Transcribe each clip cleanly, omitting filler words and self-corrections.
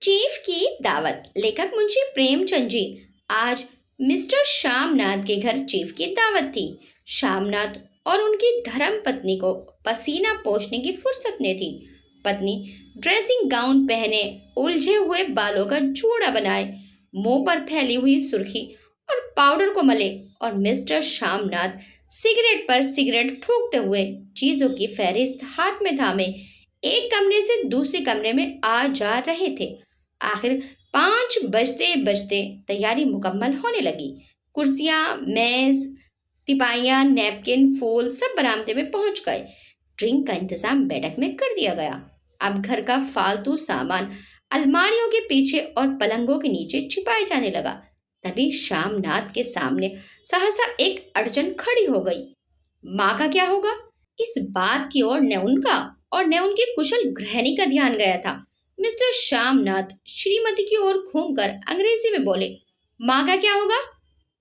Chief की दावत। लेखक मुंशी प्रेमचंद जी। आज मिस्टर श्यामनाथ के घर चीफ की दावत थी। श्यामनाथ और उनकी धर्म पत्नी को पसीना पोंछने की फुर्सत न थी। पत्नी ड्रेसिंग गाउन पहने, उलझे हुए बालों का जूड़ा बनाए, मुंह पर फैली हुई सुर्खी और पाउडर को मले, और मिस्टर श्यामनाथ सिगरेट पर सिगरेट फूंकते हुए चीजों की फहरिस्त हाथ में थामे एक कमरे से दूसरे कमरे में आ जा रहे थे। आखिर 5 बजते बजते तैयारी मुकम्मल होने लगी। कुर्सियां, मेज, तिपाइयां, नैपकिन, फूल सब बरामदे में पहुंच गए। ड्रिंक का इंतजाम बैठक में कर दिया गया। अब घर का फालतू सामान अलमारियों के पीछे और पलंगों के नीचे छिपाए जाने लगा। तभी श्यामनाथ के सामने सहसा एक अड़चन खड़ी हो गई। माँ का क्या होगा? इस बात की ओर न उनका और न उनकी कुशल गृहिणी का ध्यान गया था। मिस्टर श्यामनाथ श्रीमती की ओर घूमकर अंग्रेजी में बोले, माँ का क्या होगा?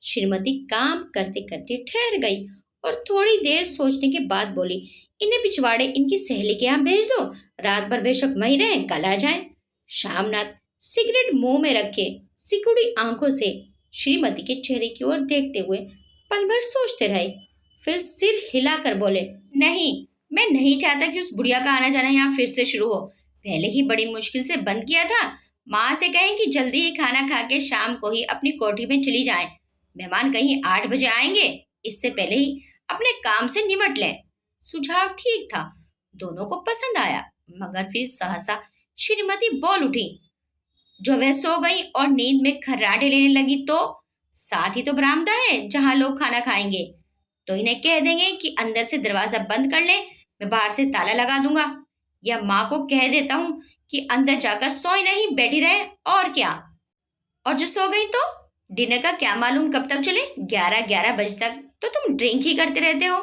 श्रीमती काम करते करते ठहर गई और थोड़ी देर सोचने के बाद बोली, इन्हें पिछवाड़े इनकी सहेली के यहाँ भेज दो, रात भर बेशक वहीं रहें, कल आ जाएं। श्यामनाथ सिगरेट मुंह में रखे सिकुड़ी आंखों से श्रीमती के चेहरे की ओर देखते हुए पल भर सोचते रहे। फिर सिर हिलाकर बोले, नहीं, मैं नहीं चाहता कि उस बुढ़िया का आना जाना यहाँ फिर से शुरू हो। पहले ही बड़ी मुश्किल से बंद किया था। माँ से कहें कि जल्दी ही खाना खा के शाम को ही अपनी कोठरी में चली जाएं। मेहमान कहीं 8 बजे आएंगे, इससे पहले ही अपने काम से निमट लें। सुझाव ठीक था, दोनों को पसंद आया, मगर फिर सहसा श्रीमती बोल उठी। जो वह सो गई और नींद में खर्राटे लेने लगी तो साथ ही तो बरामदा है जहां लोग खाना खाएंगे, तो इन्हें कह देंगे कि अंदर से दरवाजा बंद कर ले, मैं बाहर से ताला लगा दूंगा। या माँ को कह देता हूँ कि अंदर जाकर सोई नहीं, बैठी रहे, और क्या। और जो सो गई तो डिनर का क्या मालूम कब तक चले, 11-11 बजे तक तो तुम ड्रिंक ही करते रहते हो।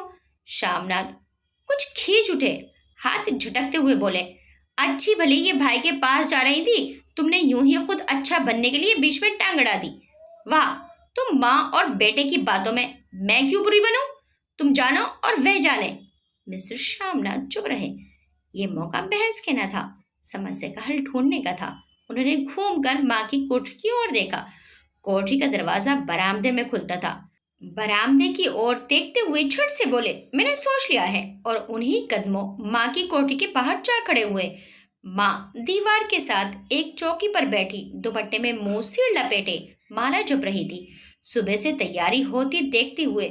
श्यामनाथ कुछ खींच उठे, हाथ झटकते हुए बोले, अच्छी भली ये भाई के पास जा रही थी, तुमने यूं ही खुद अच्छा बनने के लिए बीच में टांग अड़ा दी। वाह, तुम माँ और बेटे की बातों में मैं क्यों बुरी बनूं? तुम जानो और वह जाने। मिस्टर श्यामनाथ चुप रहे। ये मौका बहस के न था, समस्या का हल ढूंढने का था। उन्होंने घूमकर माँ की कोठरी की ओर देखा। कोठरी का दरवाजा बरामदे में खुलता था। बरामदे की ओर देखते हुए झट से बोले, मैंने सोच लिया है, और उन्हीं कदमों माँ की कोठरी के बाहर जा खड़े हुए। माँ दीवार के साथ एक चौकी पर बैठी, दुपट्टे में मुंह सिर लपेटे माला जप रही थी। सुबह से तैयारी होती देखते हुए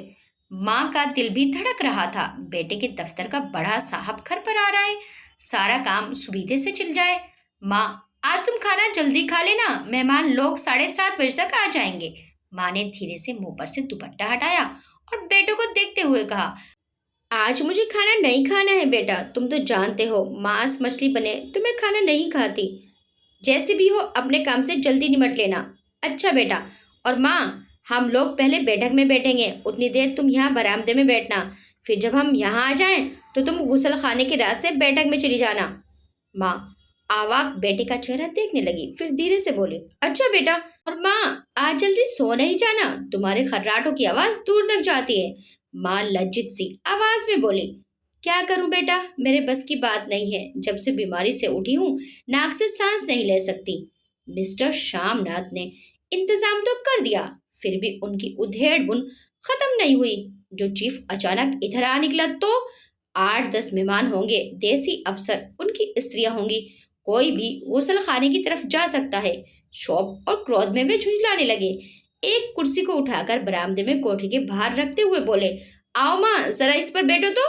माँ का दिल भी धड़क रहा था। बेटे के दफ्तर का बड़ा साहब घर पर आ रहा है, सारा काम सुविधे से चल जाए। माँ, आज तुम खाना जल्दी खा लेना, मेहमान लोग 7:30 बजे तक आ जाएंगे। माँ ने धीरे से मुंह पर से दुपट्टा हटाया और बेटे को देखते हुए कहा, आज मुझे खाना नहीं खाना है बेटा, तुम तो जानते हो मांस मछली बने तो मैं खाना नहीं खाती। जैसे भी हो अपने काम से जल्दी निमट लेना। अच्छा बेटा। और माँ, हम लोग पहले बैठक में बैठेंगे, उतनी देर तुम यहाँ बरामदे में बैठना, फिर जब हम यहाँ आ जाएं तो तुम गुसल खाने के रास्ते बैठक में चली जाना। माँ आवाक बेटे का चेहरा देखने लगी, फिर धीरे से बोली, अच्छा बेटा। और माँ, आज जल्दी सो नहीं जाना, तुम्हारे खर्राटों की आवाज दूर तक जाती है। माँ लज्जित सी आवाज में बोली, क्या करूं बेटा, मेरे बस की बात नहीं है, जब से बीमारी से उठी हूँ नाक से सांस नहीं ले सकती। मिस्टर श्यामनाथ ने इंतजाम तो कर दिया, फिर भी उनकी उधेड़ बुन खत्म नहीं हुई। जो चीफ अचानक इधर आ निकला तो 8-10 मेहमान होंगे, देसी अफसर, उनकी स्त्रियां होंगी, कोई भी गुसल खाने की तरफ जा सकता है। शौक और क्रोध में वे झुंझलाने लगे। एक कुर्सी को उठाकर बरामदे में कोठरी के बाहर रखते हुए बोले, आओ माँ, जरा इस पर बैठो तो।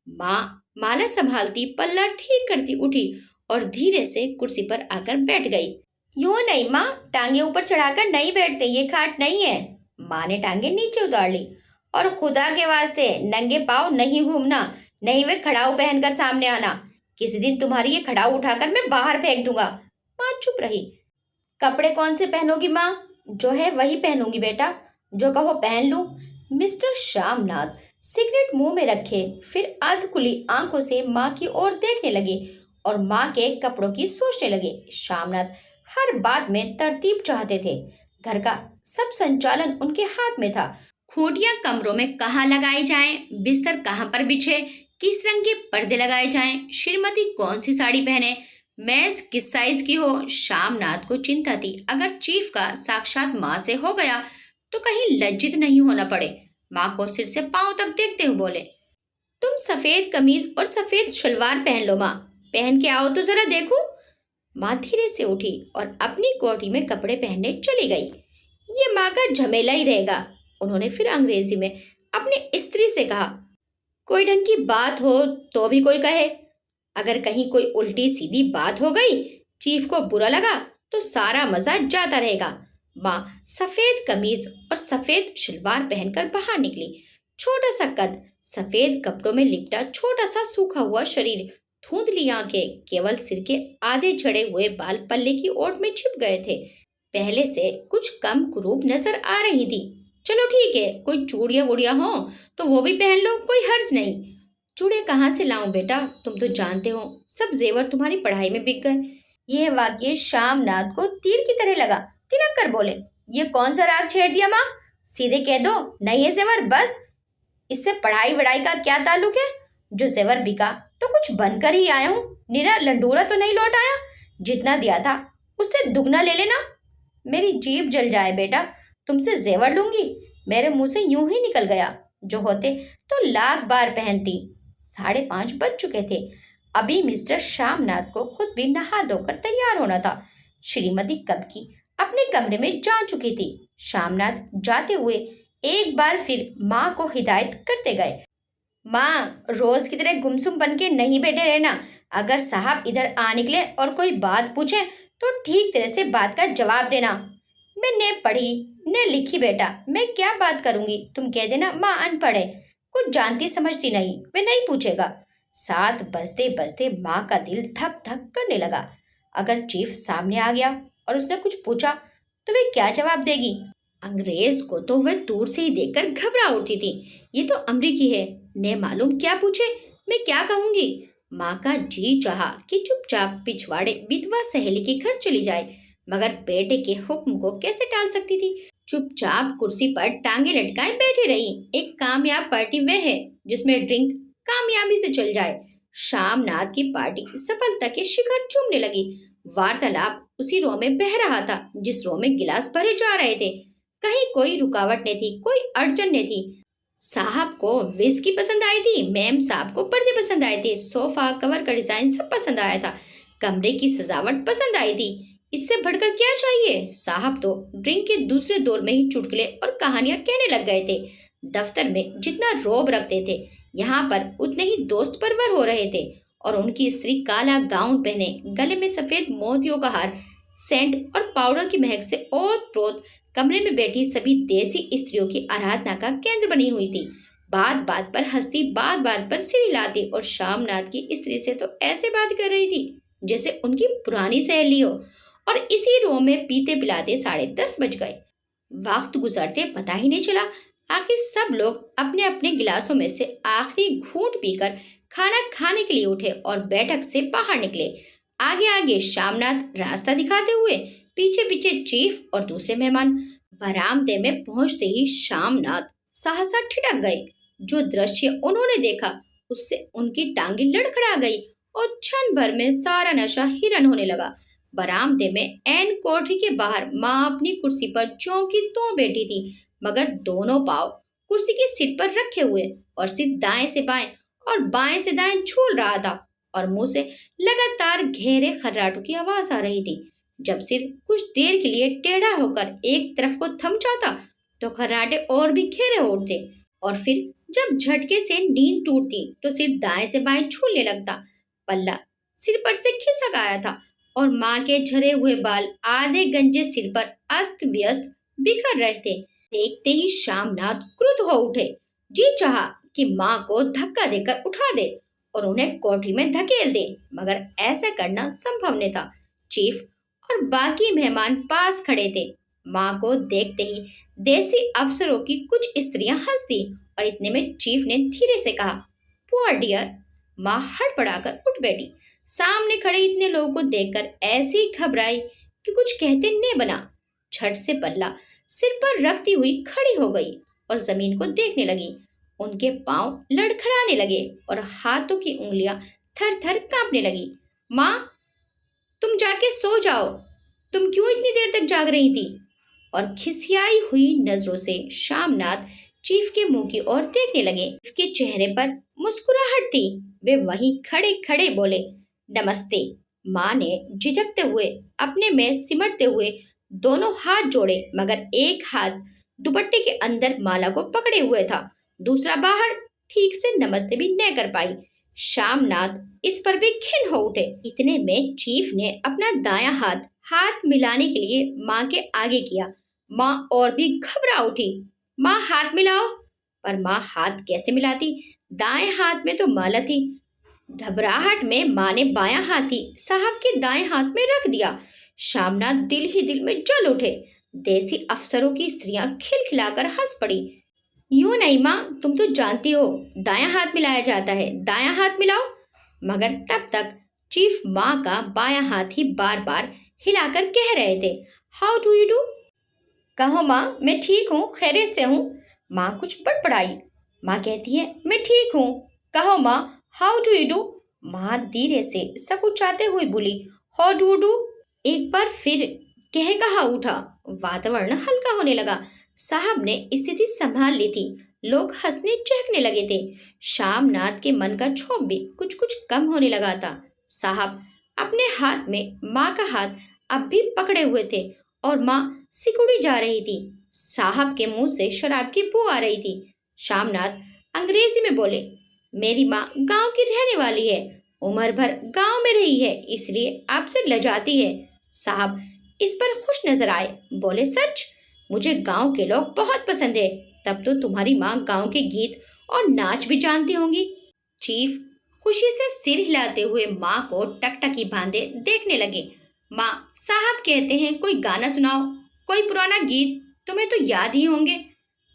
माँ माला संभालती, पल्ला ठीक करती उठी और धीरे से कुर्सी पर आकर बैठ गई। यूं नहीं माँ, टांगे ऊपर चढ़ाकर नहीं बैठते, ये खाट नहीं है। माँ ने टांगे नीचे उतार ली। और खुदा के वास्ते नंगे पाँव नहीं घूमना, नहीं वे खड़ाऊ पहनकर सामने आना, किसी दिन तुम्हारी ये खड़ाऊ उठाकर मैं बाहर फेंक दूंगा। माँ चुप रही। कपड़े कौन से पहनोगी माँ? जो है वही पहनूंगी बेटा, जो कहो पहन लूं। मिस्टर श्यामनाथ सिगरेट मुंह में रखे, फिर अधकुली आंखों से माँ की ओर देखने लगे और माँ के कपड़ों की सोचने लगे। श्यामनाथ हर बात में तरतीब चाहते थे। घर का सब संचालन उनके हाथ में था। खूंटियां कमरों में कहाँ लगाई जाएं, बिस्तर कहाँ पर बिछे, किस रंग के पर्दे लगाए जाएं, श्रीमती कौन सी साड़ी पहने, मैस किस साइज की हो? शामनाथ को चिंता थी, अगर चीफ का साक्षात माँ से हो गया तो कहीं लज्जित नहीं होना पड़े। माँ को सिर से पांव तक देखते हुए बोले, तुम सफेद कमीज और सफेद शलवार पहन लो माँ, पहन के आओ तो जरा देखूं। माँ धीरे से उठी और अपनी कोठी में कपड़े पहनने चली गई। ये माँ का झमेला ही रहेगा। उन्होंने फिर अंग्रेजी में अपनी स्त्री से कहा, कोई ढंग की बात हो तो भी कोई कहे, अगर कहीं कोई उल्टी सीधी बात हो गई, चीफ को बुरा लगा तो सारा मजा जाता रहेगा। माँ सफेद कमीज और सफेद शलवार पहनकर बाहर निकली। छोटा सा कद, सफेद कपड़ों में लिपटा छोटा सा सूखा हुआ शरीर, धुंधली आंखें, केवल सिर के आधे झड़े हुए बाल पल्ले की ओट में छिप गए थे। पहले से कुछ कम कुरूप नजर आ रही थी। चलो ठीक है, कोई चूड़िया वूड़िया हो तो वो भी पहन लो, कोई हर्ज नहीं। चूड़े कहाँ से लाऊं बेटा, तुम तो जानते हो सब जेवर तुम्हारी पढ़ाई में बिक गए। यह वाक्य शामनाथ को तीर की तरह लगा। तिलक कर बोले, ये कौन सा राग छेड़ दिया माँ? सीधे कह दो नहीं है जेवर, बस। इससे पढ़ाई वढ़ाई का क्या ताल्लुक है? जो जेवर बिका तो कुछ बनकर ही आया हूँ, निरा लंडूरा तो नहीं लौट आया। जितना दिया था उससे दुगना ले लेना। मेरी जीभ जल जाए बेटा, तुमसे जेवर लूंगी, मेरे मुंह से यूं ही निकल गया। जो होते तो लाख बार पहनती। 5:30 बज चुके थे। अभी मिस्टर श्यामनाथ को खुद भी नहा धोकर तैयार होना था। श्रीमती कब की अपने कमरे में जा चुकी थी। श्यामनाथ जाते हुए एक बार फिर माँ को हिदायत करते गए, माँ रोज की तरह गुमसुम बन के नहीं बैठे रहना। अगर साहब इधर आ निकले और कोई बात पूछे तो ठीक तरह से बात का जवाब देना। मैं ने पढ़ी ने लिखी बेटा, मैं क्या बात करूंगी, तुम कह देना माँ अनपढ़ है, कुछ जानती समझती नहीं, वे नहीं पूछेगा। 7 बजते बजते माँ का दिल धक धक करने लगा। अगर चीफ सामने आ गया और उसने कुछ पूछा तो वे क्या जवाब देगी? अंग्रेज को तो वह दूर से ही देखकर घबरा उठी थी। ये तो अमरीकी है, ने मालूम क्या पूछे, मैं क्या कहूंगी। माँ का जी चाहा कि चुपचाप पिछवाड़े विधवा सहेली के घर चली जाए, मगर बेटे के हुक्म को कैसे टाल सकती थी। चुपचाप कुर्सी पर टांगे लटकाए बैठी रही। एक कामयाब पार्टी वह है जिसमें ड्रिंक कामयाबी से चल जाए। शामनाथ की पार्टी सफलता के शिखर चूमने लगी। वार्तालाप उसी रो में बह रहा था जिस रो में गिलास भरे जा रहे थे। कहीं कोई रुकावट नहीं थी, कोई अड़चन नहीं थी। साहब को विस्की पसंद आई थी, मैम साहब को पर्दे पसंद आए थे, सोफा कवर का डिजाइन सब पसंद आया था, कमरे की सजावट पसंद आई थी। इससे बढ़कर क्या चाहिए? साहब तो ड्रिंक के दूसरे दौर में ही चुटकुले और कहानियां कहने लग गए थे। दफ्तर में जितना रोब रखते थे, यहाँ पर उतने ही दोस्त परवर हो रहे थे। और उनकी स्त्री काला गाउन पहने, गले में सफेद मोतियों का हार, सेंट और पाउडर की महक से ओत प्रोत कमरे में बैठी सभी देसी स्त्रियों की आराधना का केंद्र बनी हुई थी। बात बात पर हंसती, बात बात पर सिर हिलाती और शामनाथ की स्त्री से तो ऐसे बात कर रही थी जैसे उनकी पुरानी सहेली हो। और इसी रो में पीते पिलाते 10:30 बज गए। वक्त गुजरते पता ही नहीं चला। आखिर सब लोग अपने अपने गिलासों में से आखिरी घूंट पीकर खाना खाने के लिए उठे और बैठक से बाहर निकले। आगे आगे शामनाथ रास्ता दिखाते हुए, पीछे पीछे चीफ और दूसरे मेहमान। बरामदे में पहुंचते ही शामनाथ सहसा ठिठक गए। जो दृश्य उन्होंने देखा उससे उनकी टांगे लड़खड़ा गई और क्षण भर में सारा नशा हिरन होने लगा। बरामदे में एन कोठरी के बाहर माँ अपनी कुर्सी पर ज्यों की त्यों बैठी थी, मगर दोनों पाँव कुर्सी की सीट पर रखे हुए और सिर दाएं से बाएं और बाएं से दाएं झूल रहा था और मुंह से लगातार गहरे खर्राटों की आवाज आ रही थी। जब सिर कुछ देर के लिए टेढ़ा होकर एक तरफ को थम जाता तो खर्राटे और भी गहरे उठते और फिर जब झटके से नींद टूटती तो सिर दाएं से बाएं झूलने लगता। पल्ला सिर पर से खिसक आया था और माँ के झरे हुए बाल आधे गंजे सिर पर अस्त व्यस्त बिखर रहे थे। देखते ही शामनाथ क्रुद्ध हो उठे। जी चाहा कि माँ को धक्का देकर उठा दे और उन्हें कोठरी में धकेल दे, मगर ऐसा करना संभव नहीं था। चीफ और बाकी मेहमान पास खड़े थे। माँ को देखते ही देसी अफसरों की कुछ स्त्रियां हंस दी और इतने में चीफ ने धीरे से कहा, पुअर डियर। माँ हड़बड़ाकर उठ बैठी। सामने खड़े इतने लोगों को देखकर ऐसी घबराई कि कुछ कहते न बना। झट से पल्ला सिर पर रखती हुई खड़ी हो गई और जमीन को देखने लगी। उनके पांव लड़खड़ाने लगे और हाथों की उंगलियां थर थर कांपने लगी। माँ तुम जाके सो जाओ, तुम क्यों इतनी देर तक जाग रही थी? और खिसियाई हुई नजरों से शामनाथ चीफ के मुंह की ओर देखने लगे। चीफ के चेहरे पर मुस्कुराहट थी। वे वहीं खड़े खड़े बोले, नमस्ते। माँ ने झिझकते हुए, अपने में सिमटते हुए दोनों हाथ जोड़े, मगर एक हाथ दुपट्टे के अंदर माला को पकड़े हुए था, दूसरा बाहर। ठीक से नमस्ते भी न कर पाई। शामनाथ इस पर भी खिन्न हो उठे। इतने में चीफ ने अपना दायां हाथ हाथ मिलाने के लिए माँ के आगे किया। माँ और भी घबरा उठी। माँ हाथ मिलाओ। पर माँ हाथ कैसे मिलाती? दाएं हाथ में तो माला थी। घबराहट में माँ ने बायां हाथ ही साहब के दाएं हाथ में रख दिया। शामनाथ दिल ही दिल में जल उठे। देसी अफसरों की स्त्रियां खिलखिलाकर हंस पड़ी। यूं नहीं माँ, तुम तो जानती हो दायां हाथ मिलाया जाता है, दायां हाथ मिलाओ। मगर तब तक चीफ माँ का बायां हाथ ही बार बार हिलाकर कह रहे थे, हाउ डू यू डू। कहो माँ, मैं ठीक हूँ, खैरियत से हूँ। माँ कुछ बड़बड़ाई। माँ कहती है, मैं ठीक हूँ। कहो माँ, हाउ डू यू डू। माँ धीरे से सकुचाते हुए बोली, हाउ डू डू। एक बार फिर कह कहा उठा। वातावरण हल्का होने लगा। साहब ने स्थिति संभाल ली थी। लोग हंसने चहकने लगे थे। शामनाथ के मन का क्षोभ भी कुछ कुछ कम होने लगा था। साहब अपने हाथ में माँ का हाथ अब भी पकड़े हुए थे और माँ सिकुड़ी जा रही थी। साहब के मुंह से शराब की बू आ रही थी। शामनाथ अंग्रेजी में बोले, मेरी माँ गांव की रहने वाली है, उम्र भर गांव में रही है, इसलिए आपसे लजाती है। साहब इस पर खुश नजर आए। बोले, सच? मुझे गांव के लोग बहुत पसंद है। तब तो तुम्हारी माँ गांव के गीत और नाच भी जानती होंगी। चीफ खुशी से सिर हिलाते हुए माँ को टकटकी बांधे देखने लगे। माँ, साहब कहते हैं कोई गाना सुनाओ, कोई पुराना गीत, तुम्हें तो याद ही होंगे।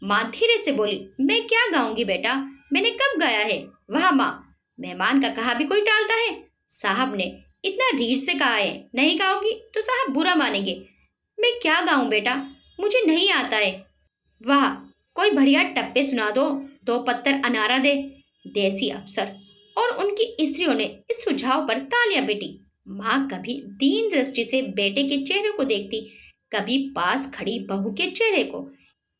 माँ धीरे से बोली, मैं क्या गाऊंगी बेटा, मैंने कब गाया है? वाह माँ, मेहमान का कहा भी कोई टालता है। साहब ने इतना रीझ से कहा है, नहीं गाओगी तो साहब बुरा मानेंगे। मैं क्या गाऊं बेटा, मुझे नहीं आता है। वाह, कोई बढ़िया टप्पे सुना दो, दो पत्तर अनारा दे। देसी अफसर और उनकी स्त्रियों ने इस सुझाव पर तालियां पीटी। माँ कभी दीन दृष्टि से बेटे के चेहरे को देखती, कभी पास खड़ी बहू के चेहरे को।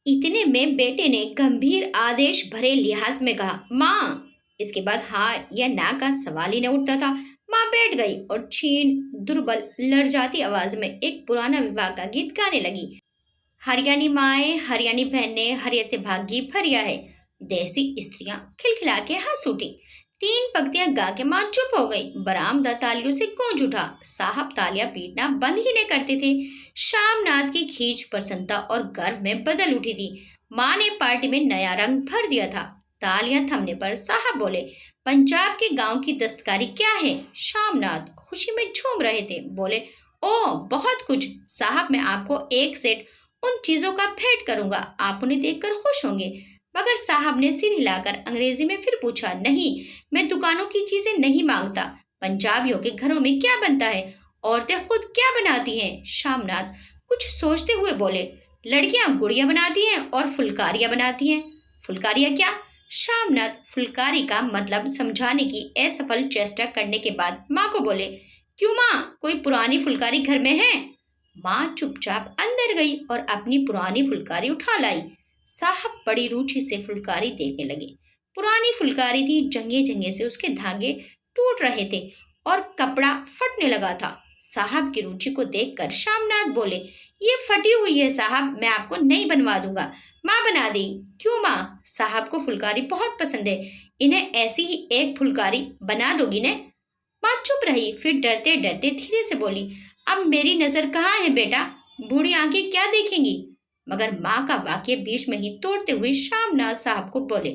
इतने में बेटे ने गंभीर आदेश भरे लिहाज में कहा, माँ। इसके बाद हाँ या ना का सवाल ही न उठता था। माँ बैठ गई और क्षीण दुर्बल लड़जाती आवाज में एक पुराना विवाह का गीत गाने लगी। हरियाणी माए, हरियाणी बहने, हरियते भागी भरिया है। देसी स्त्रियां खिलखिला के हंस उठी। तीन पंक्तियां गा के माँ चुप हो गई। बरामदा तालियों से गूंज उठा। साहब तालियां पीटना बंद ही नहीं करते थे। शामनाथ की खींच प्रसन्नता और गर्व में बदल उठी थी। माँ ने पार्टी में नया रंग भर दिया था। तालियां थमने पर साहब बोले, पंजाब के गांव की दस्तकारी क्या है? शामनाथ खुशी में झूम रहे थे। बोले, ओ बहुत कुछ साहब, मैं आपको एक सेट उन चीजों का भेंट करूंगा, आप उन्हें देखकर खुश होंगे। मगर साहब ने सिर हिलाकर अंग्रेजी में फिर पूछा, नहीं, मैं दुकानों की चीजें नहीं मांगता। पंजाबियों के घरों में क्या बनता है? औरतें खुद क्या बनाती हैं? शामनाथ कुछ सोचते हुए बोले, लड़कियां गुड़िया बनाती हैं और फुलकारियां बनाती हैं। फुलकारियां क्या? शामनाथ फुलकारी का मतलब समझाने की असफल चेष्टा करने के बाद माँ को बोले, क्यों माँ, कोई पुरानी फुलकारी घर में है? माँ चुपचाप अंदर गई और अपनी पुरानी फुलकारी उठा लाई। साहब बड़ी रुचि से फुलकारी देखने लगे। पुरानी फुलकारी थी, जंगे जंगे से उसके धागे टूट रहे थे और कपड़ा फटने लगा था। साहब की रुचि को देखकर शामनाथ बोले, ये फटी हुई है साहब, मैं आपको नई बनवा दूंगा। माँ बना दी। क्यों माँ, साहब को फुलकारी बहुत पसंद है, इन्हें ऐसी ही एक फुलकारी बना दोगी ने? माँ चुप रही, फिर डरते डरते धीरे से बोली, अब मेरी नजर कहाँ है बेटा, बूढ़ी आंखें क्या देखेंगी? मगर माँ का वाक्य बीच में ही तोड़ते हुए शामनाथ साहब को बोले,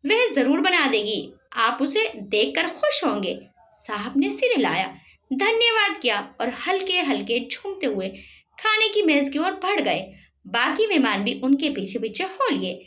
वह जरूर बना देगी, आप उसे देखकर खुश होंगे। साहब ने सिर हिलाया, धन्यवाद किया और हल्के हल्के झूमते हुए खाने की मेज की ओर बढ़ गए। बाकी मेहमान भी उनके पीछे पीछे हो लिए।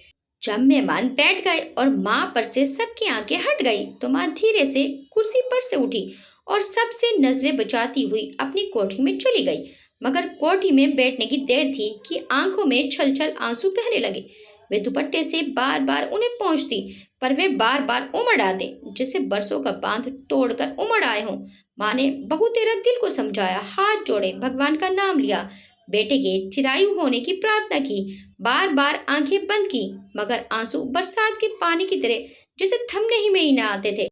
जब मेहमान बैठ गए और माँ पर से सबकी आंखें हट गई तो माँ धीरे से कुर्सी पर से उठी और सबसे नजरें बचाती हुई अपनी कोठरी में चली गई। मगर कोठरी में बैठने की देर थी कि आंखों में छल छल आंसू बहने लगे। वे दुपट्टे से बार बार उन्हें पोंछती, पर वे बार बार उमड़ आते, जैसे बरसों का बांध तोड़कर उमड़ आए हों। माँ ने बहु तेरा दिल को समझाया, हाथ जोड़े, भगवान का नाम लिया, बेटे के चिरायु होने की प्रार्थना की, बार बार आंखें बंद की, मगर आंसू बरसात के पानी की तरह जैसे थमने ही में ही ना आते थे।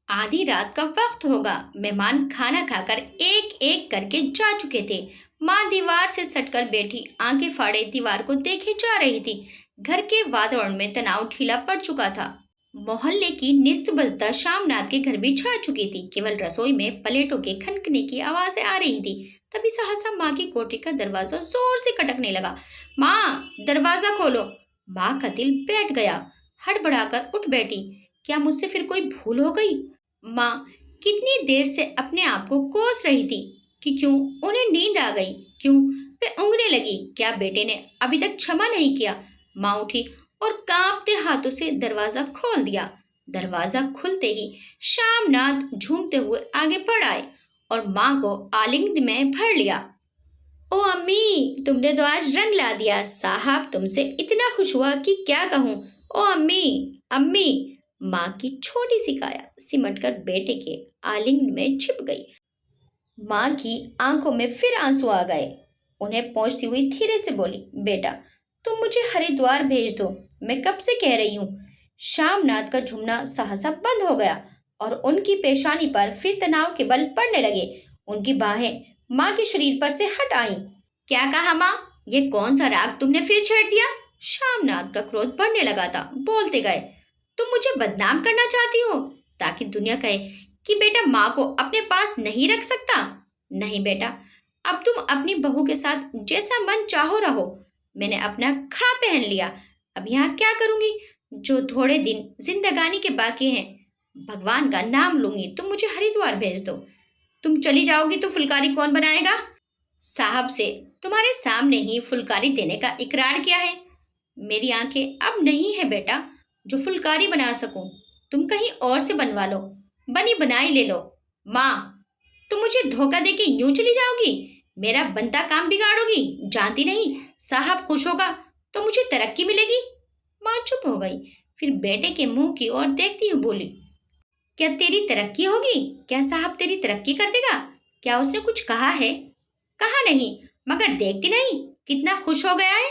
आधी रात का वक्त होगा। मेहमान खाना खाकर एक एक करके जा चुके थे। माँ दीवार से सटकर बैठी आंखें फाड़े दीवार को देखे जा रही थी। घर के वातावरण में तनाव ढीला पड़ चुका था। मोहल्ले की निस्तब्धता शामनाथ के घर भी छा चुकी थी। केवल रसोई में प्लेटों के खनकने की आवाजें आ रही थी। तभी सहसा माँ की कोठरी का दरवाजा जोर से खटकने लगा। माँ, दरवाजा खोलो। माँ का दिल बैठ गया। हड़बड़ाकर उठ बैठी। क्या मुझसे फिर कोई भूल हो गई? माँ कितनी देर से अपने आप को कोस रही थी कि क्यों उन्हें नींद आ गई, क्यों वे ऊँघने लगी, क्या बेटे ने अभी तक क्षमा नहीं किया? माँ उठी और कांपते हाथों से दरवाजा खोल दिया। दरवाजा खुलते ही शामनाथ झूमते हुए आगे बढ़ आए और माँ को आलिंगन में भर लिया। ओ अम्मी, तुमने तो आज रंग ला दिया। साहब तुमसे इतना खुश हुआ कि क्या कहूँ। ओ अम्मी, अम्मी। माँ की छोटी सी काया सिमटकर बेटे के आलिंगन में छिप गई। माँ की आंखों में फिर आंसू आ गए। उन्हें पहुंचती हुई धीरे से बोली, बेटा तुम मुझे हरिद्वार भेज दो, मैं कब से कह रही हूँ। शामनाथ का झूमना सहसा बंद हो गया और उनकी पेशानी पर फिर तनाव के बल पड़ने लगे। उनकी बाहें माँ के शरीर पर से हट आईं। क्या कहा माँ? ये कौन सा राग तुमने फिर छेड़ दिया? शामनाथ का क्रोध बढ़ने लगा था। बोलते गए, तुम मुझे बदनाम करना चाहती हो ताकि दुनिया कहे कि बेटा माँ को अपने पास नहीं रख सकता? नहीं बेटा, अब तुम अपनी बहू के साथ जैसा मन चाहो रहो। मैंने अपना खा पहन लिया। अब यहाँ क्या करूंगी? जो थोड़े दिन जिंदगानी के बाकी हैं, भगवान का नाम लूंगी। तुम मुझे हरिद्वार भेज दो। तुम चली जाओगी तो फुलकारी कौन बनाएगा? साहब से तुम्हारे सामने ही फुलकारी देने का इकरार किया है। मेरी आंखें अब नहीं है बेटा जो फुलकारी बना सकूं। तुम कहीं और से बनवा लो, बनी बनाई ले लो। माँ, तुम मुझे धोखा देके यूं चली जाओगी? मेरा बनता काम बिगाड़ोगी? जानती नहीं, साहब खुश होगा तो मुझे तरक्की मिलेगी। माँ चुप हो गई, फिर बेटे के मुंह की ओर देखती हुई बोली, क्या तेरी तरक्की होगी? क्या साहब तेरी तरक्की कर देगा? क्या उसने कुछ कहा है? कहा नहीं, मगर देखती नहीं कितना खुश हो गया है।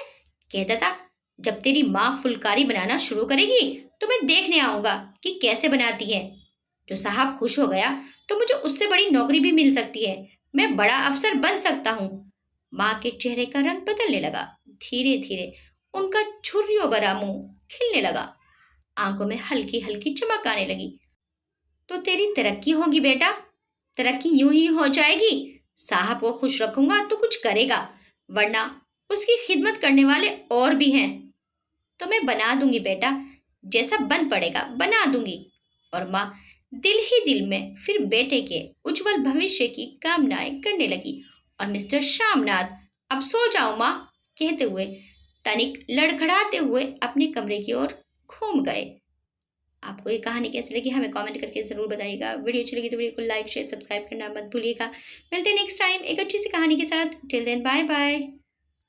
कहता था जब तेरी माँ फुलकारी बनाना शुरू करेगी तो मैं देखने आऊंगा कि कैसे बनाती है। जो साहब खुश हो गया तो मुझे उससे बड़ी नौकरी भी मिल सकती है। मैं बड़ा अफसर बन सकता हूँ। माँ के चेहरे का रंग बदलने लगा। धीरे धीरे उनका छुर्रियों भरा मुंह खिलने लगा। आंखों में हल्की हल्की चमक आने लगी। तो तेरी तरक्की होगी बेटा, तरक्की यूं ही हो जाएगी। साहब को खुश रखूंगा तो कुछ करेगा, वरना उसकी खिदमत करने वाले और भी हैं। तो मैं बना दूंगी बेटा, जैसा बन पड़ेगा बना दूंगी। और माँ दिल ही दिल में फिर बेटे के उज्जवल भविष्य की कामनाएं करने लगी। और मिस्टर शामनाथ, अब सो जाओ माँ, कहते हुए तनिक लड़खड़ाते हुए अपने कमरे की ओर घूम गए। आपको ये कहानी कैसी लगी हमें कमेंट करके ज़रूर बताइएगा। वीडियो अच्छी लगी तो वीडियो को लाइक शेयर सब्सक्राइब करना मत भूलिएगा। मिलते हैं नेक्स्ट टाइम एक अच्छी सी कहानी के साथ। Till then bye bye.